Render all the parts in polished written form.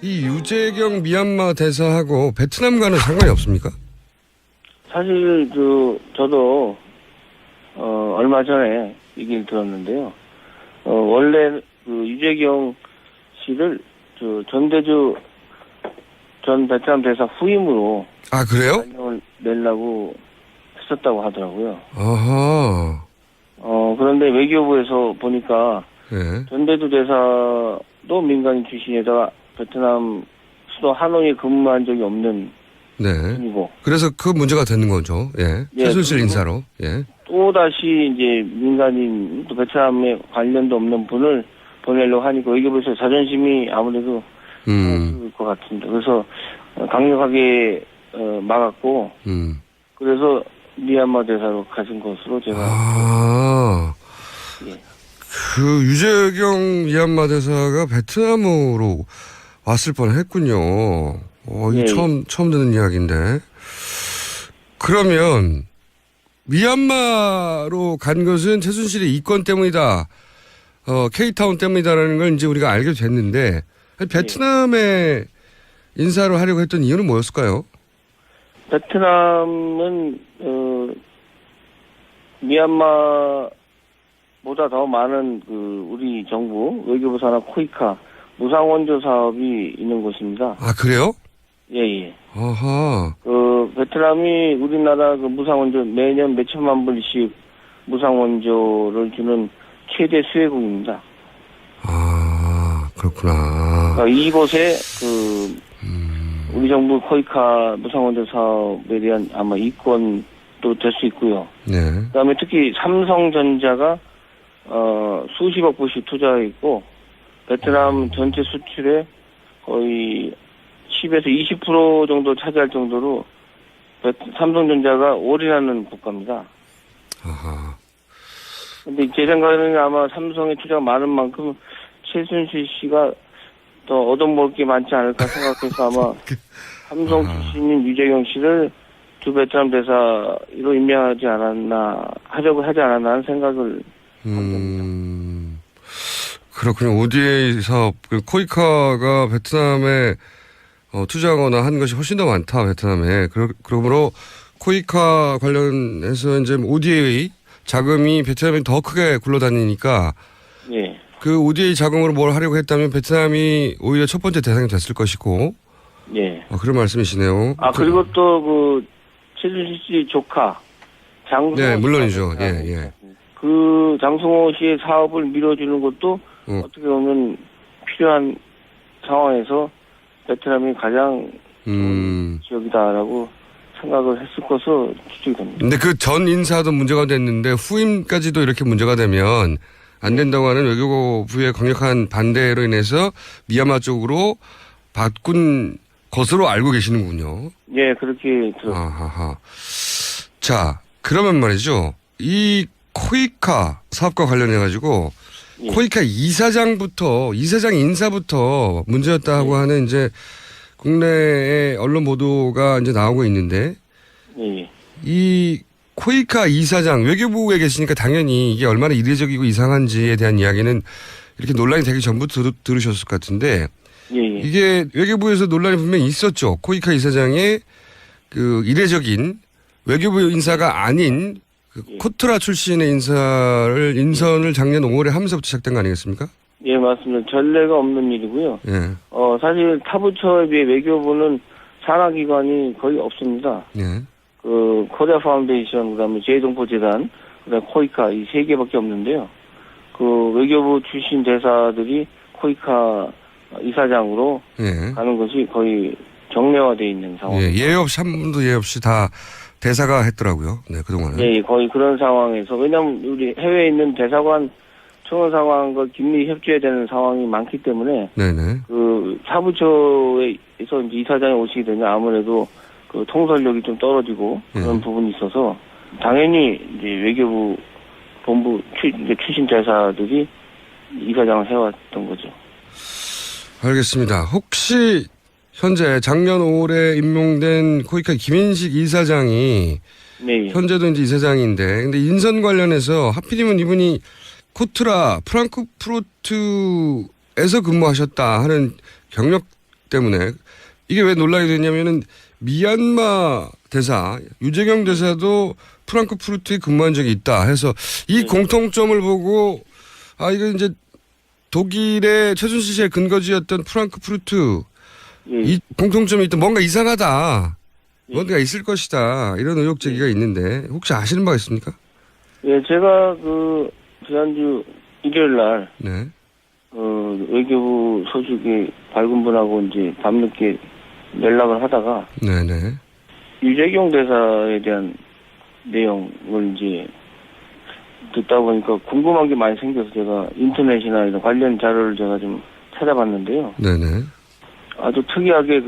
이 유재경 미얀마 대사하고 베트남과는 상관이 없습니까? 사실 저도 얼마 전에 얘기를 들었는데요. 원래 유재경 씨를 전대주 전 베트남 대사 후임으로 아, 그래요? 발령을 내려고 했었다고 하더라고요. 아하. 그런데 외교부에서 보니까 예. 전대주 대사도 민간인 출신에다가 베트남 수도 하노이에 근무한 적이 없는 네. 분이고 그래서 그 문제가 되는 거죠. 예. 예, 최순실 그리고 인사로. 예. 또다시 이제 민간인 또 베트남에 관련도 없는 분을 보내려고 하니까 외교부에서 자존심이 아무래도 상할 것 같습니다. 그래서 강력하게 막았고 그래서 미얀마 대사로 가신 것으로 제가 예. 그 유재경 미얀마 대사가 베트남으로 왔을 뻔했군요. 이 예. 처음 듣는 이야기인데. 그러면 미얀마로 간 것은 최순실의 이권 때문이다. K타운 때문이다라는 걸 이제 우리가 알게 됐는데 베트남에 인사를 하려고 했던 이유는 뭐였을까요? 베트남은 미얀마보다 더 많은 우리 정부 외교부 산하 코이카 무상원조 사업이 있는 곳입니다. 아, 그래요? 예예. 아하. 베트남이 우리나라 무상원조 매년 몇 천만 불씩 무상원조를 주는 최대 수혜국입니다. 아, 그렇구나. 그러니까 이곳에 우리 정부 코이카 무상원조 사업에 대한 아마 이권도 될 수 있고요. 네. 그다음에 특히 삼성전자가 수십억 불씩 투자했고 베트남 전체 수출의 거의 10에서 20% 정도 차지할 정도로 삼성전자가 올인하는 국가입니다. 아하. 근데 제 생각에는 아마 삼성의 투자가 많은 만큼 최순실 씨가 더 얻어먹을 게 많지 않을까 생각해서 아마 삼성 출신인 유재경 씨를 두 베트남 대사로 임명하지 않았나, 하려고 하지 않았나 하는 생각을 합니다. 그렇군요. ODA 사업, 코이카가 베트남에 투자하거나 한 것이 훨씬 더 많다, 베트남에. 그러므로 코이카 관련해서 이제 ODA 자금이 베트남에 더 크게 굴러다니니까 예. 그 ODA 자금으로 뭘 하려고 했다면 베트남이 오히려 첫 번째 대상이 됐을 것이고. 예. 그런 말씀이시네요. 그리고 또 최순실 씨 조카 장승호. 네, 물론이죠. 예. 그 장승호 씨의 사업을 밀어주는 것도 어떻게 보면 필요한 상황에서 베트남이 가장 좋은 지역이다라고 생각을 했을 것으로 추측이 됩니다. 근데 그 전 인사도 문제가 됐는데 후임까지도 이렇게 문제가 되면 안 된다고 하는 외교부의 강력한 반대로 인해서 미얀마 쪽으로 바꾼 것으로 알고 계시는군요. 예, 그렇게 들었습니다. 아하하. 자, 그러면 말이죠. 이 코이카 사업과 관련해가지고 예. 코이카 이사장 인사부터 문제였다고 하는 이제 국내의 언론 보도가 이제 나오고 있는데 예. 이 코이카 이사장 외교부에 계시니까 당연히 이게 얼마나 이례적이고 이상한지에 대한 이야기는 이렇게 논란이 되기 전부터 들으셨을 것 같은데 예. 이게 외교부에서 논란이 분명히 있었죠. 코이카 이사장의 그 이례적인 외교부 인사가 아닌 코트라 출신의 인선을 작년 5월에 하면서부터 시작된 거 아니겠습니까? 예, 맞습니다. 전례가 없는 일이고요. 예. 사실 타부처에 비해 외교부는 산하기관이 거의 없습니다. 예. 코리아 파운데이션, 그다음에 제이동포재단, 그다음에 코이카 이 세 개밖에 없는데요. 외교부 출신 대사들이 코이카 이사장으로 가는 것이 거의 정례화되어 있는 상황. 예 없이 한 분도 예 없이 다 대사가 했더라고요. 네, 그동안은. 예, 거의 그런 상황에서 왜냐하면 우리 해외에 있는 대사관 청원 상황과 긴밀히 협조해야 되는 상황이 많기 때문에 네네. 사부처에서 이제 이사장이 오시게 되면 아무래도 통솔력이 좀 떨어지고 그런 부분이 있어서 당연히 이제 외교부 본부 출신 대사들이 이사장을 해왔던 거죠. 알겠습니다. 혹시 현재 작년 5월에 임명된 코이카 김인식 이사장이 네. 현재도 이제 이사장인데 근데 인선 관련해서 하필이면 이분이 코트라 프랑크푸르트에서 근무하셨다 하는 경력 때문에 이게 왜 논란이 됐냐면은 미얀마 대사 유재경 대사도 프랑크푸르트에 근무한 적이 있다 해서 이 공통점을 보고 이거 이제 독일의 최순실 씨의 근거지였던 프랑크푸르트 이 공통점이 있다. 뭔가 이상하다. 뭔가 있을 것이다. 이런 의혹 제기가 있는데 혹시 아시는 바가 있습니까? 예, 제가 지난주 일요일 날 네. 외교부 소식이 밝은 분하고 이제 밤늦게 연락을 하다가 네네. 유재경 대사에 대한 내용을 이제 듣다 보니까 궁금한 게 많이 생겨서 제가 인터넷이나 이런 관련 자료를 제가 좀 찾아봤는데요. 네네. 아주 특이하게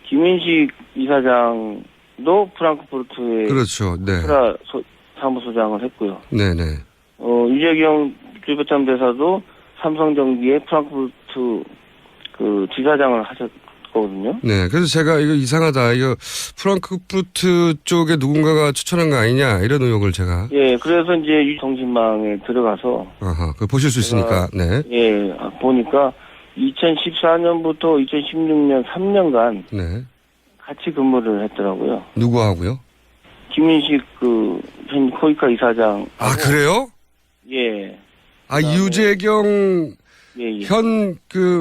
김인식 이사장도 프랑크푸르트에 그렇죠. 네. 스라 사무소장을 했고요. 네네. 유재경 주베트남 대사도 삼성전기의 프랑크푸르트 지사장을 하셨거든요. 네. 그래서 제가 이거 이상하다. 이거 프랑크푸르트 쪽에 누군가가 추천한 거 아니냐 이런 의혹을 제가. 예, 그래서 이제 정신망에 들어가서. 그거 보실 수 있으니까. 네. 예, 보니까 2014년부터 2016년 3년간. 네. 같이 근무를 했더라고요. 누구하고요? 김인식 현 코이카 이사장. 그래요? 예. 유재경 예. 현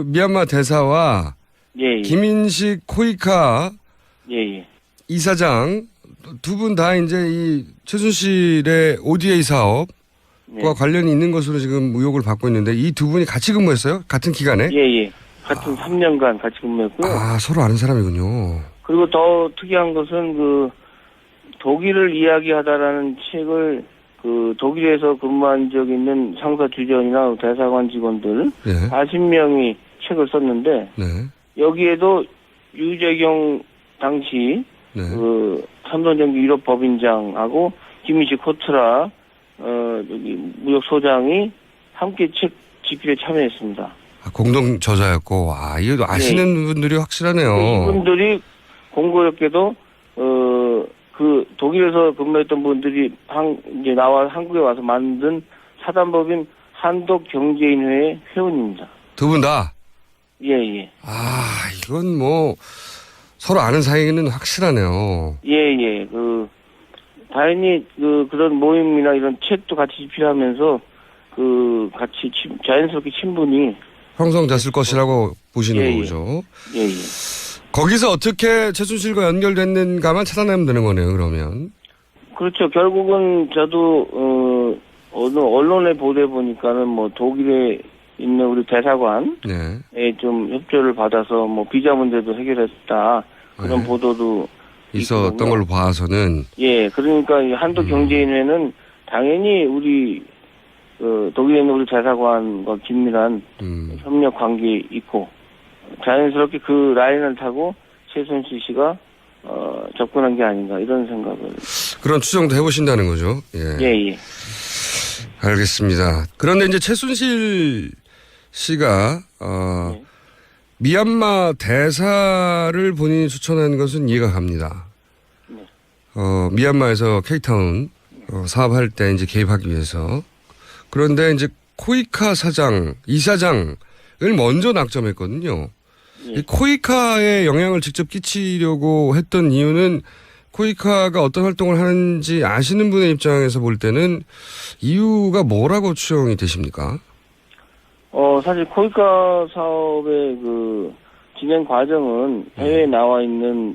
미얀마 대사와 예. 김인식 코이카 예. 이사장 두 분 다 이제 이 최순실의 ODA 사업과 관련이 있는 것으로 지금 의혹을 받고 있는데 이 두 분이 같이 근무했어요? 같은 기간에? 예. 같은 3년간 같이 근무했고요. 서로 아는 사람이군요. 그리고 더 특이한 것은 독일을 이야기하다라는 책을 독일에서 근무한 적 있는 상사 주전이나 대사관 직원들 40명이 책을 썼는데 여기에도 유재경 당시 삼성전기 유럽 법인장하고 김인식 코트라 여기 무역소장이 함께 책 집필에 참여했습니다. 공동 저자였고, 이거 아시는 분들이 확실하네요. 이분들이 공교롭게도, 독일에서 근무했던 분들이 이제 한국에 와서 만든 사단법인 한독경제인회의 회원입니다. 두 분 다? 예. 이건 서로 아는 사이는 확실하네요. 예. 다행히 그런 모임이나 이런 책도 같이 집필하면서 같이 자연스럽게 친분이 형성됐을 것이라고 보시는 거죠. 예. 거기서 어떻게 최순실과 연결됐는가만 찾아내면 되는 거네요, 그러면. 그렇죠. 결국은 저도 어느 언론에 보도해 보니까는 독일에 있는 우리 대사관에 좀 협조를 받아서 비자 문제도 해결했다 그런 보도도 있었던 있거든요. 걸로 봐서는. 예, 그러니까 이 한독경제인회는 당연히 우리 독일에 있는 우리 대사관과 긴밀한 협력 관계 있고 자연스럽게 그 라인을 타고 최순실 씨가 접근한 게 아닌가 이런 생각을. 그런 추정도 해보신다는 거죠. 예. 알겠습니다. 그런데 이제 최순실 씨가 미얀마 대사를 본인이 추천한 것은 이해가 갑니다. 미얀마에서 K타운 사업할 때 이제 개입하기 위해서. 그런데 이제 코이카 이사장을 먼저 낙점했거든요. 이 코이카에 영향을 직접 끼치려고 했던 이유는 코이카가 어떤 활동을 하는지 아시는 분의 입장에서 볼 때는 이유가 뭐라고 추정이 되십니까? 사실 코이카 사업의 진행 과정은 해외에 나와 있는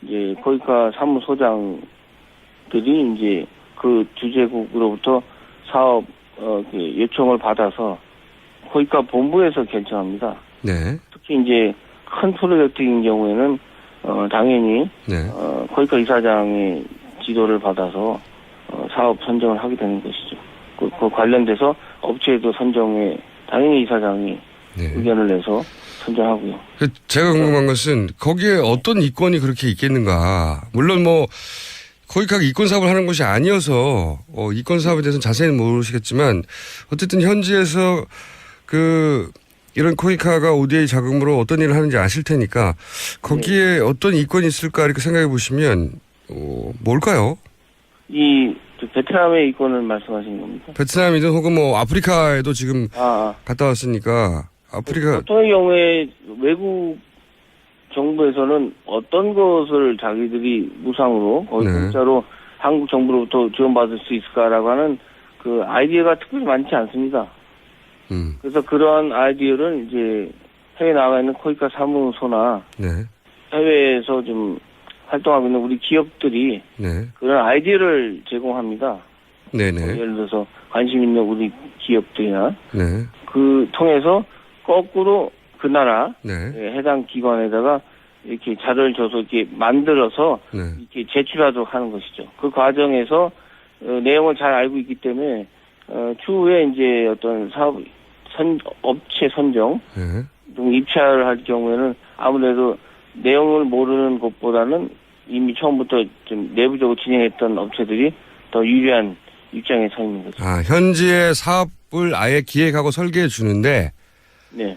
이제 코이카 사무소장들이 이제 그 주재국으로부터 사업 요청을 받아서 코이카 본부에서 결정합니다. 네. 특히 이제 큰 프로젝트인 경우에는 당연히 코이카 이사장의 지도를 받아서 사업 선정을 하게 되는 것이죠. 그 관련돼서 업체도 선정에 당연히 이사장이 의견을 내서 선정하고요. 제가 궁금한 것은 거기에 어떤 이권이 그렇게 있겠는가. 물론 코이카가 이권 사업을 하는 것이 아니어서 이권 사업에 대해서는 자세히는 모르시겠지만 어쨌든 현지에서 이런 코이카가 ODA 자금으로 어떤 일을 하는지 아실 테니까 거기에 어떤 이권이 있을까 이렇게 생각해 보시면 뭘까요? 이 베트남의 이권을 말씀하시는 겁니까? 베트남이든 혹은 아프리카에도 지금 갔다 왔으니까 아프리카 보통의 경우에 외국 정부에서는 어떤 것을 자기들이 무상으로 거의 네. 공짜로 한국 정부로부터 지원받을 수 있을까라고 하는 그 아이디어가 특별히 많지 않습니다. 그래서 그러한 아이디어를 이제 해외에 나가 있는 코이카 사무소나 네. 해외에서 좀 활동하고 있는 우리 기업들이 네. 그런 아이디어를 제공합니다. 네네. 예를 들어서 관심 있는 우리 기업들이나 네. 그 통해서 거꾸로 그 나라 네. 해당 기관에다가 이렇게 자료를 줘서 이렇게 만들어서 네. 이렇게 제출하도록 하는 것이죠. 그 과정에서 내용을 잘 알고 있기 때문에 추후에 이제 어떤 업체 선정 네. 등 입찰을 할 경우에는 아무래도 내용을 모르는 것보다는 이미 처음부터 좀 내부적으로 진행했던 업체들이 더 유리한 입장에 서 있는 거죠. 아, 현지의 사업을 아예 기획하고 설계해 주는데 네.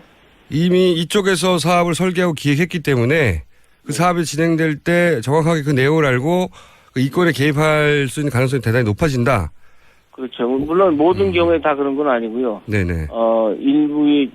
이미 이쪽에서 사업을 설계하고 기획했기 때문에 그 사업이 진행될 때 정확하게 그 내용을 알고 그 이권에 개입할 수 있는 가능성이 대단히 높아진다. 그렇죠. 물론 모든 경우에 다 그런 건 아니고요. 네네.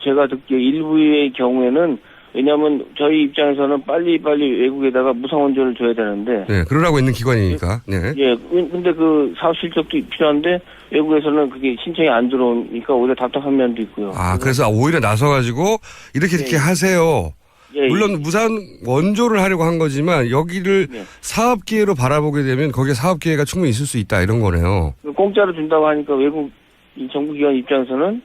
제가 듣기에 일부의 경우에는 왜냐하면 저희 입장에서는 빨리빨리 외국에다가 무상 원조를 줘야 되는데. 네, 그러라고 있는 기관이니까. 네. 예, 근데 그 사업 실적도 필요한데 외국에서는 그게 신청이 안 들어오니까 오히려 답답한 면도 있고요. 아, 그래서 오히려 나서가지고 이렇게 하세요. 예, 물론 무상 원조를 하려고 한 거지만 여기를 예. 사업 기회로 바라보게 되면 거기에 사업 기회가 충분히 있을 수 있다 이런 거네요. 공짜로 준다고 하니까 외국 이 정부기관 입장에서는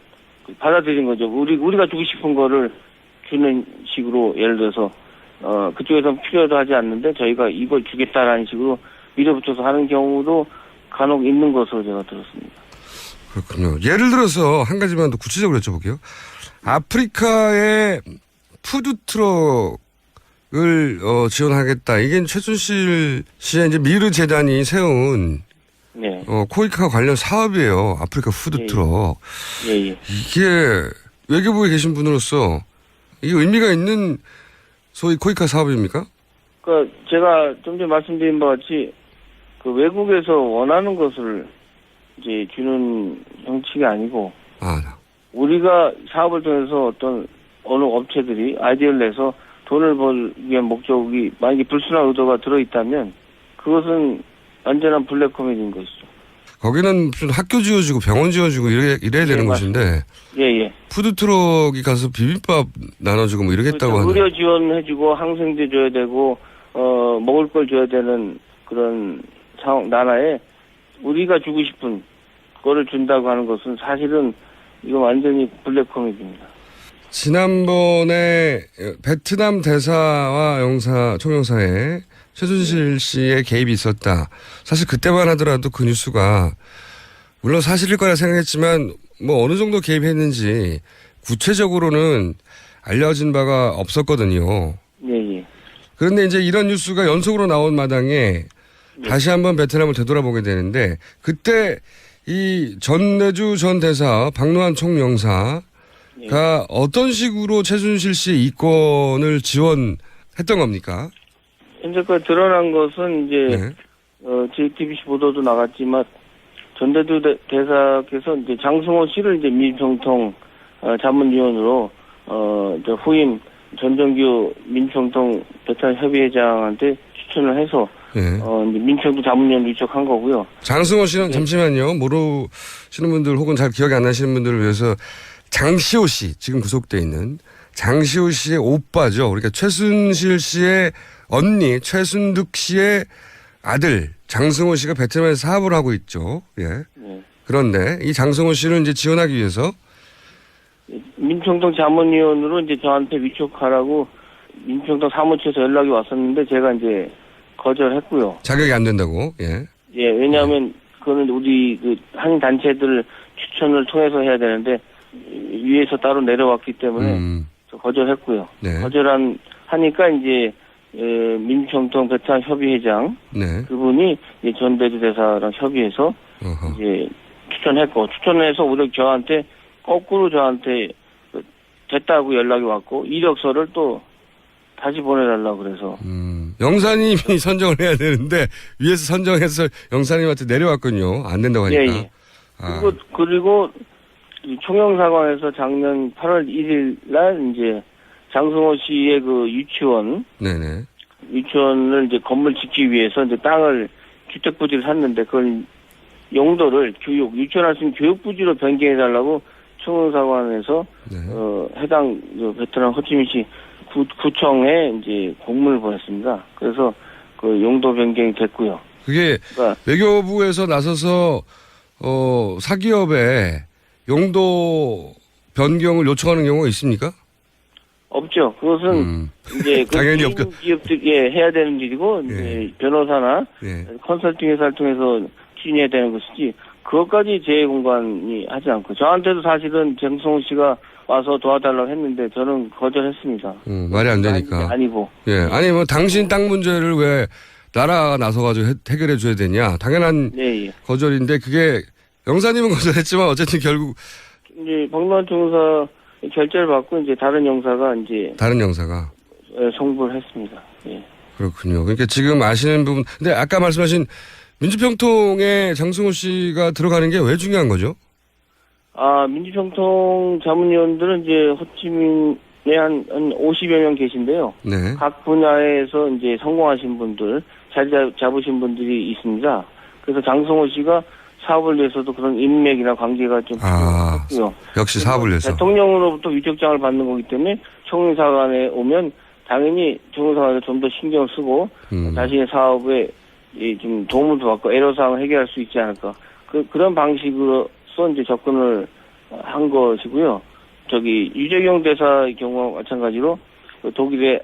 받아들인 거죠. 우리가 주고 싶은 거를 주는 식으로 예를 들어서 그쪽에서는 필요도 하지 않는데 저희가 이걸 주겠다라는 식으로 밀어붙여서 하는 경우도 간혹 있는 것으로 제가 들었습니다. 그렇군요. 예를 들어서 한 가지만 더 구체적으로 여쭤볼게요. 아프리카의 푸드트럭을 지원하겠다. 이게 최순실 씨의 이제 미르 재단이 세운 네. 코이카 관련 사업이에요. 아프리카 푸드트럭. 예. 이게 외교부에 계신 분으로서 이게 의미가 있는 소위 코이카 사업입니까? 그러니까 제가 좀 전에 말씀드린 바와 같이 그 외국에서 원하는 것을 이제 주는 형식이 아니고 우리가 사업을 통해서 어떤 어느 업체들이 아이디어를 내서 돈을 벌기 위한 목적이 만약에 불순한 의도가 들어있다면 그것은 완전한 블랙 코미디인 것이죠. 거기는 무슨 학교 지어주고 병원 지어주고 이래야 되는 곳인데 예. 푸드트럭이 가서 비빔밥 나눠주고 뭐 이러겠다고 그렇죠. 하는. 의료 지원해주고 항생제 줘야 되고 먹을 걸 줘야 되는 그런 상황 나라에 우리가 주고 싶은 거를 준다고 하는 것은 사실은 이거 완전히 블랙 코미디입니다. 지난번에 베트남 대사와 총영사에 최순실 씨의 개입이 있었다. 사실 그때만 하더라도 그 뉴스가 물론 사실일 거라 생각했지만 뭐 어느 정도 개입했는지 구체적으로는 알려진 바가 없었거든요. 예. 그런데 이제 이런 뉴스가 연속으로 나온 마당에 다시 한번 베트남을 되돌아보게 되는데 그때 이 전내주 전 대사 박노한 총영사가 어떤 식으로 최순실 씨의 이권을 지원했던 겁니까? 현재까지 드러난 것은 이제 JTBC 보도도 나갔지만 전대주 대사께서 이제 장승호 씨를 이제 민평통 자문위원으로 후임 전정규 민평통 베트남 협의회장한테 추천을 해서 민평통 자문위원 위촉한 거고요. 장승호 씨는 잠시만요. 모르시는 분들 혹은 잘 기억이 안 나시는 분들을 위해서 장시호 씨 지금 구속돼 있는 장시호 씨의 오빠죠. 그러니까 최순실 씨의 언니 최순득 씨의 아들 장승호 씨가 베트남에서 사업을 하고 있죠. 예. 그런데 이 장승호 씨를 이제 지원하기 위해서 민평동 자문위원으로 이제 저한테 위촉하라고 민평동 사무처에서 연락이 왔었는데 제가 이제 거절했고요. 자격이 안 된다고. 예. 예, 왜냐하면 그거는 우리 그 한인 단체들 추천을 통해서 해야 되는데 위에서 따로 내려왔기 때문에 거절했고요. 네. 하니까 이제 민평동 베트남 협의회장 그분이 이제 전대주 대사랑 협의해서 이제 추천해서 오히려 저한테 거꾸로 저한테 됐다고 연락이 왔고 이력서를 또 다시 보내달라고 그래서 영사님이 선정을 해야 되는데 위에서 선정해서 영사님한테 내려왔군요. 안 된다고 하니까. 예. 그리고 이 총영사관에서 작년 8월 1일 날 이제 장승호 씨의 그 네네. 유치원을 이제 건물 짓기 위해서 이제 땅을 주택 부지를 샀는데 그걸 용도를 유치원할 수 있는 교육 부지로 변경해 달라고 청운사관에서 네. 해당 베트남 호치민시 구청에 이제 공문을 보냈습니다. 그래서 그 용도 변경이 됐고요. 그게 그러니까 외교부에서 나서서 사기업에 용도 변경을 요청하는 경우가 있습니까? 없죠. 그것은 이제 당연히 없죠. 기업들이 해야 되는 일이고 이제 변호사나 컨설팅 회사를 통해서 추진해야 되는 것이지 그것까지 제 공관이 하지 않고 저한테도 사실은 장승호 씨가 와서 도와달라고 했는데 저는 거절했습니다. 말이 안 되니까. 아니고. 예, 아니 뭐 당신 땅 문제를 왜 나라가 나서가지고 해결해 줘야 되냐? 당연한 거절인데 그게 영사님은 거절했지만 어쨌든 결국 이제 박노한 총사 결재를 받고 이제 다른 영사가 송부를 했습니다. 예. 그렇군요. 그러니까 지금 아시는 부분, 근데 아까 말씀하신 민주평통에 장승호 씨가 들어가는 게 왜 중요한 거죠? 민주평통 자문위원들은 이제 호치민에 한 50여 명 계신데요. 네. 각 분야에서 이제 성공하신 분들, 자리 잡으신 분들이 있습니다. 그래서 장승호 씨가 사업을 위해서도 그런 인맥이나 관계가 좀 필요했고요. 역시 사업을 위해서. 대통령으로부터 위촉장을 받는 거기 때문에 청문사관에 오면 당연히 청문사관에서 좀 더 신경을 쓰고 자신의 사업에 좀 도움을 받고 애로사항을 해결할 수 있지 않을까. 그런 방식으로서 이제 접근을 한 것이고요. 유재경 대사의 경우와 마찬가지로 독일의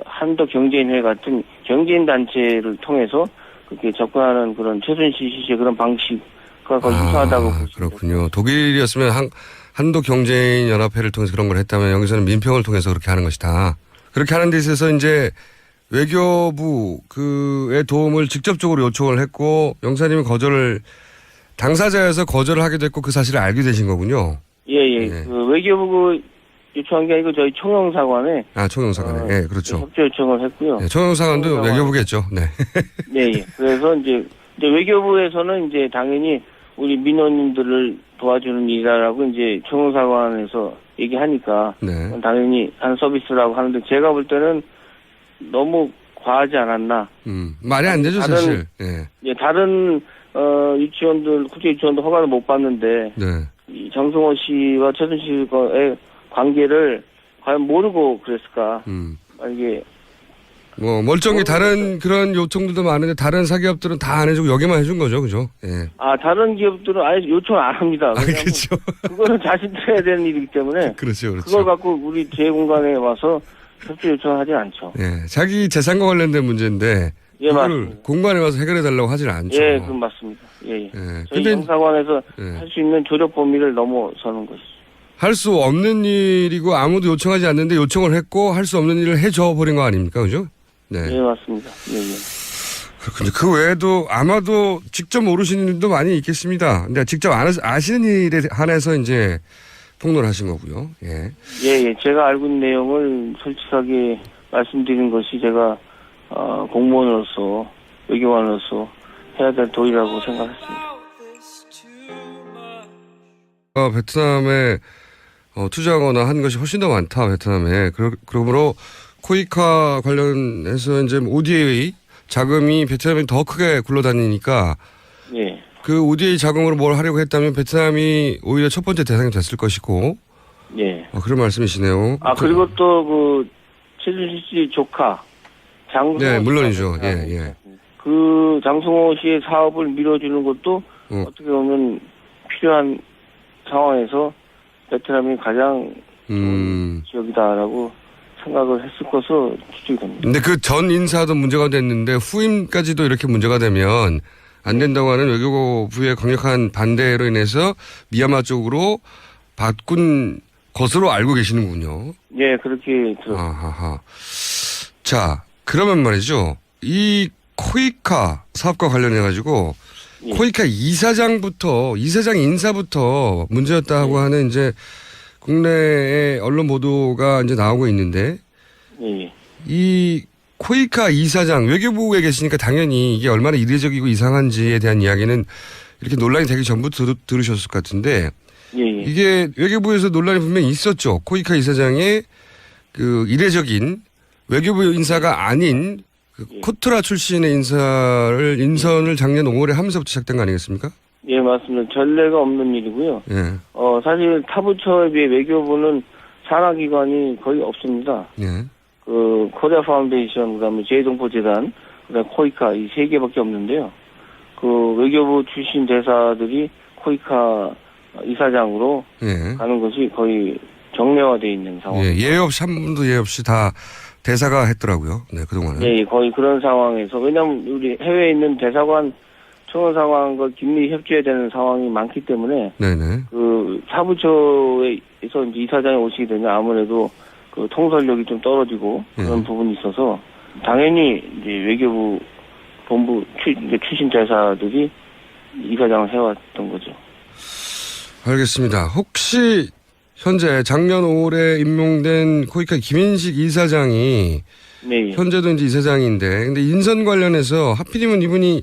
한도 경제인회 같은 경제인 단체를 통해서 그렇게 접근하는 그런 최순실 씨의 그런 방식과 거의 유사하다고 보시면 그렇군요. 독일이었으면 한도 경제인 연합회를 통해서 그런 걸 했다면 여기서는 민평을 통해서 그렇게 하는 것이다. 그렇게 하는 데 있어서 이제 외교부의 도움을 직접적으로 요청을 했고 영사님은 당사자여서 거절을 하게 됐고 그 사실을 알게 되신 거군요. 예. 그 외교부 요청한 게 아니고 저희 총영사관에. 총영사관에. 예, 그렇죠. 협조 요청을 했고요. 네, 총영사관도 외교부겠죠. 네. 네. 그래서 이제 외교부에서는 이제 당연히 우리 민원인들을 도와주는 일이라고 이제 총영사관에서 얘기하니까. 네. 당연히 한 서비스라고 하는데 제가 볼 때는 너무 과하지 않았나. 말이 안 되죠, 사실. 예. 다른, 유치원들, 국제 유치원도 허가를 못 받는데. 네. 이 장승호 씨와 최순실 씨의 관계를 과연 모르고 그랬을까. 이게. 멀쩡히 다른 그런 요청들도 많은데 다른 사기업들은 다 안 해주고 여기만 해준 거죠, 그죠? 예. 다른 기업들은 아예 요청을 안 합니다. 그렇죠. 그거는 자신들이 해야 되는 일이기 때문에. 그렇죠. 그걸 갖고 우리 제 공간에 와서 협조 요청을 하지 않죠. 예. 자기 재산과 관련된 문제인데. 예, 맞습니다. 공간에 와서 해결해달라고 하질 않죠. 예, 그건 맞습니다. 예. 저희 영사관에서 할 수 있는 조력 범위를 넘어서는 것이죠. 할 수 없는 일이고 아무도 요청하지 않는데 요청을 했고 할 수 없는 일을 해줘 버린 거 아닙니까? 그죠? 네. 예, 맞습니다. 예. 그렇군요. 그 외에도 아마도 직접 모르시는 일도 많이 있겠습니다. 근데 직접 아시는 일에 한해서 이제 폭로를 하신 거고요. 예. 예. 제가 알고 있는 내용을 솔직하게 말씀드린 것이 제가 공무원으로서 외교관으로서 해야 될 도리라고 생각했습니다. 베트남에 투자하거나 한 것이 훨씬 더 많다. 베트남에. 그러므로 코이카 관련해서 이제 ODA 자금이 베트남이 더 크게 굴러다니니까 예. 그 ODA 자금으로 뭘 하려고 했다면 베트남이 오히려 첫 번째 대상이 됐을 것이고. 예. 그런 말씀이시네요. 그리고 또 최준실 씨 조카 장승호. 네, 물론이죠. 예. 그 장승호 씨의 사업을 밀어주는 것도 어떻게 보면 필요한 상황에서 베트남이 가장 좋은 지역이다라고 생각을 했을 것으로 추측이 됩니다. 근데 그 전 인사도 문제가 됐는데 후임까지도 이렇게 문제가 되면 안 된다고 하는 외교부의 강력한 반대로 인해서 미얀마 쪽으로 바꾼 것으로 알고 계시는군요. 예, 그렇게 들었습니다. 아하하. 자, 그러면 말이죠. 이 코이카 사업과 관련해가지고 코이카 이사장 인사부터 문제였다고 하는 이제 국내의 언론 보도가 이제 나오고 있는데 이 코이카 이사장 외교부에 계시니까 당연히 이게 얼마나 이례적이고 이상한지에 대한 이야기는 이렇게 논란이 되기 전부터 들으셨을 것 같은데 이게 외교부에서 논란이 분명히 있었죠. 코이카 이사장의 그 이례적인 외교부 인사가 아닌 그 코트라 출신의 인선을 작년 5월에 하면서부터 시작된 거 아니겠습니까? 예, 맞습니다. 전례가 없는 일이고요. 예. 사실 타부처에 비해 외교부는 산하기관이 거의 없습니다. 예. 그 코리아 파운데이션, 그다음에 제동포재단, 그다음에 코이카 이 세 개밖에 없는데요. 그 외교부 출신 대사들이 코이카 이사장으로 예. 가는 것이 거의 정례화되어 있는 상황. 예. 예외 없이 한 분도 예외 없이 다 대사가 했더라고요. 네, 그동안은. 예, 거의 그런 상황에서 왜냐하면 우리 해외에 있는 대사관 청원 상황과 긴밀히 협조해야 되는 상황이 많기 때문에 네네. 그 사부처에서 이제 이사장이 오시게 되면 아무래도 그 통솔력이 좀 떨어지고 그런 부분이 있어서 당연히 이제 외교부 본부 출신 대사들이 이사장을 해왔던 거죠. 알겠습니다. 혹시 현재 작년 5월에 임명된 코이카 김인식 이사장이 네. 예. 현재도 이제 이사장인데 근데 인선 관련해서 하필이면 이분이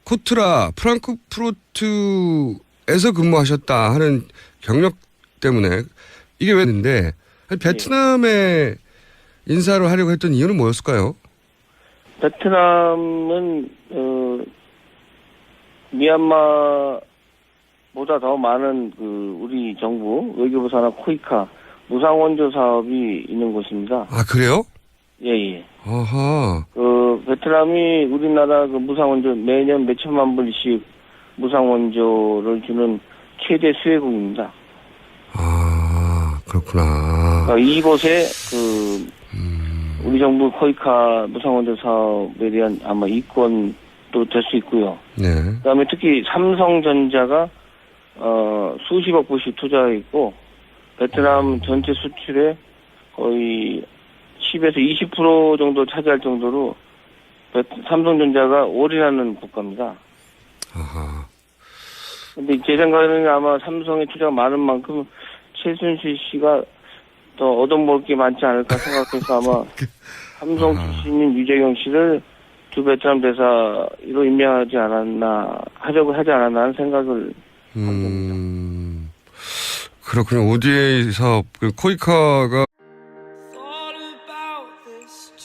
코트라 프랑크푸르트에서 근무하셨다 하는 경력 때문에 이게 왜 있는데 베트남에 인사를 하려고 했던 이유는 뭐였을까요? 베트남은 미얀마보다 더 많은 그 우리 정부 외교부 산하 코이카 무상원조 사업이 있는 곳입니다. 아 그래요? 예예. 아하. 그 베트남이 우리나라 그 무상원조 매년 몇 천만 불씩 무상원조를 주는 최대 수혜국입니다. 아 그렇구나. 그러니까 이곳에 그 우리 정부 코이카 무상원조 사업에 대한 아마 이권도 될 수 있고요. 네. 그다음에 특히 삼성전자가 수십억 불씩 투자했고 베트남 전체 수출의 거의 10에서 20% 정도 차지할 정도로 삼성전자가 올인하는 국가입니다. 아하. 근데 제 생각에는 아마 삼성에 투자가 많은 만큼 최순실 씨가 더 얻어먹을 게 많지 않을까 생각해서 아마 삼성 출신인 유재경 씨를 주 베트남 대사로 임명하지 않았나, 하려고 하지 않았나 하는 생각을 그렇군요. ODA 사업, 그 코이카가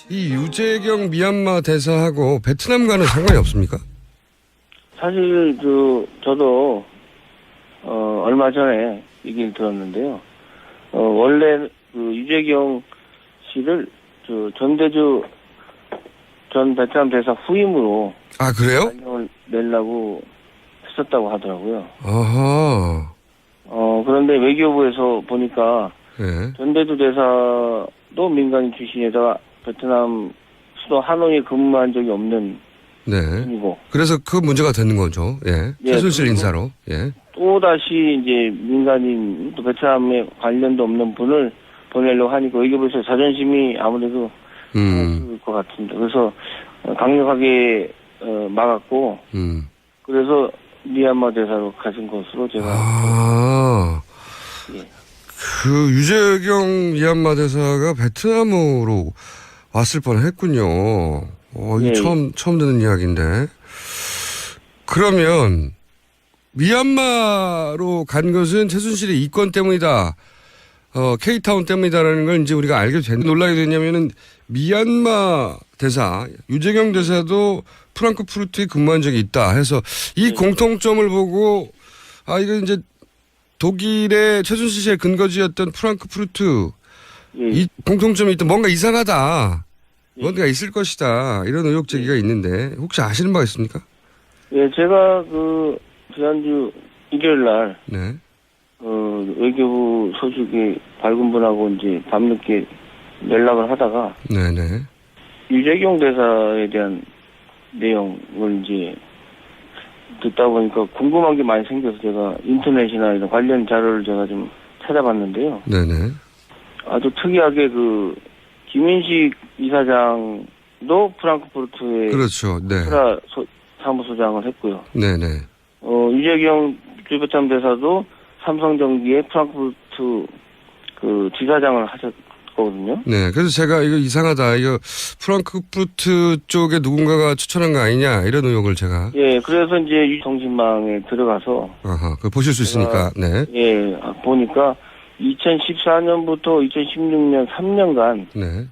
이 유재경 미얀마 대사하고 베트남과는 상관이 없습니까? 사실 저도 얼마 전에 얘기를 들었는데요. 원래 그 유재경 씨를 전대주 전 베트남 대사 후임으로 아 그래요? 발령을 내려고 했었다고 하더라고요. 아하. 그런데 외교부에서 보니까 네. 전대주 대사도 민간인 출신에다가 베트남 수도 하노이에 근무한 적이 없는 네. 분이고. 그래서 그 문제가 되는 거죠. 예. 예, 최순실 인사로. 예. 또다시 이제 민간인 또 베트남에 관련도 없는 분을 보내려고 하니까 외교부에서 자존심이 아무래도 상할 것 같습니다. 그래서 강력하게 막았고 그래서 미얀마 대사로 가신 것으로 제가 예. 그 유재경 미얀마 대사가 베트남으로 왔을 뻔했군요. 이 예. 처음 듣는 이야기인데. 그러면 미얀마로 간 것은 최순실의 이권 때문이다. K타운 때문이다라는 걸 이제 우리가 알게 된 논란이 됐냐면은 미얀마 대사, 유재경 대사도 프랑크푸르트에 근무한 적이 있다 해서 이 공통점을 보고 이거 이제 독일의 최순실 씨의 근거지였던 프랑크푸르트 이 공통점이 있다. 뭔가 이상하다. 뭔가 있을 것이다. 이런 의혹 제기가 있는데 혹시 아시는 바가 있습니까? 예, 제가 지난주 일요일 날 네. 외교부 소식이 밝은 분하고 이제 밤늦게 연락을 하다가 네네. 유재경 대사에 대한 내용을 이제 듣다 보니까 궁금한 게 많이 생겨서 제가 인터넷이나 이런 관련 자료를 제가 좀 찾아봤는데요. 네네. 아주 특이하게 김인식 이사장도 프랑크푸르트에 그렇죠. 네. 코트라 사무소장을 했고요. 네네. 유재경 주베트남 대사도 삼성전기의 프랑크푸르트 지사장을 하셨거든요. 네. 그래서 제가 이거 이상하다. 이거 프랑크푸르트 쪽에 누군가가 추천한 거 아니냐 이런 의혹을 제가. 예, 그래서 이제 유통신망에 들어가서 그걸 보실 수 있으니까. 네. 예, 보니까 2014년부터 2016년 3년간 네.